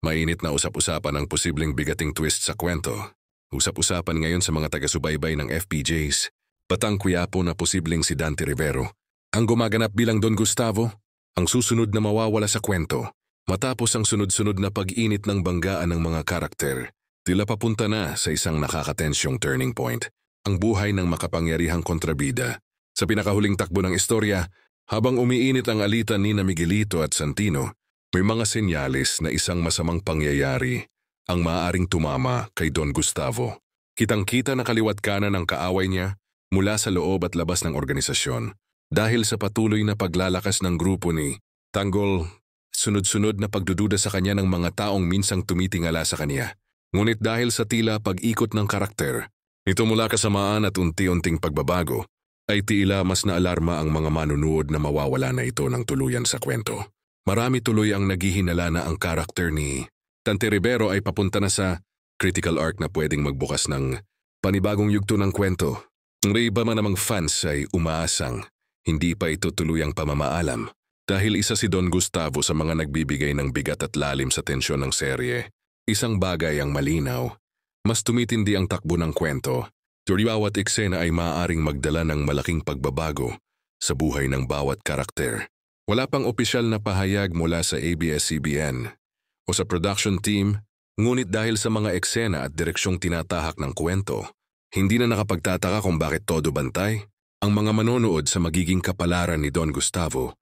Mainit na usap-usapan ang posibleng bigating twist sa kwento. Usap-usapan ngayon sa mga taga-subaybay ng FPJs. Batang Quiapo na posibleng si Dante Rivero. Ang gumaganap bilang Don Gustavo, ang susunod na mawawala sa kwento. Matapos ang sunod-sunod na pag-init ng banggaan ng mga karakter, tila papunta na sa isang nakakatensyong turning point. Ang buhay ng makapangyarihang kontrabida. Sa pinakahuling takbo ng istorya, habang umiinit ang alitan ni Miguelito at Santino, may mga senyales na isang masamang pangyayari ang maaaring tumama kay Don Gustavo. Kitang-kita na kaliwat kanan ang kaaway niya mula sa loob at labas ng organisasyon. Dahil sa patuloy na paglalakas ng grupo ni Tanggol, sunod-sunod na pagdududa sa kanya ng mga taong minsang tumitingala sa kanya. Ngunit dahil sa tila pag-ikot ng karakter, ito mula kasamaan at unti-unting pagbabago, ay tila mas naalarma ang mga manunood na mawawala na ito ng tuluyan sa kwento. Marami tuloy ang naghihinala na ang karakter ni Dante Rivero ay papunta na sa critical arc na pwedeng magbukas ng panibagong yugto ng kwento. Ang iba man namang fans ay umaasang hindi pa ito tuluyang pamamaalam dahil isa si Don Gustavo sa mga nagbibigay ng bigat at lalim sa tensyon ng serye. Isang bagay ang malinaw, mas tumitindi ang takbo ng kwento. Bawat eksena ay maaaring magdala ng malaking pagbabago sa buhay ng bawat karakter. Wala pang opisyal na pahayag mula sa ABS-CBN o sa production team, ngunit dahil sa mga eksena at direksyong tinatahak ng kwento, hindi na nakapagtataka kung bakit todo bantay ang mga manonood sa magiging kapalaran ni Don Gustavo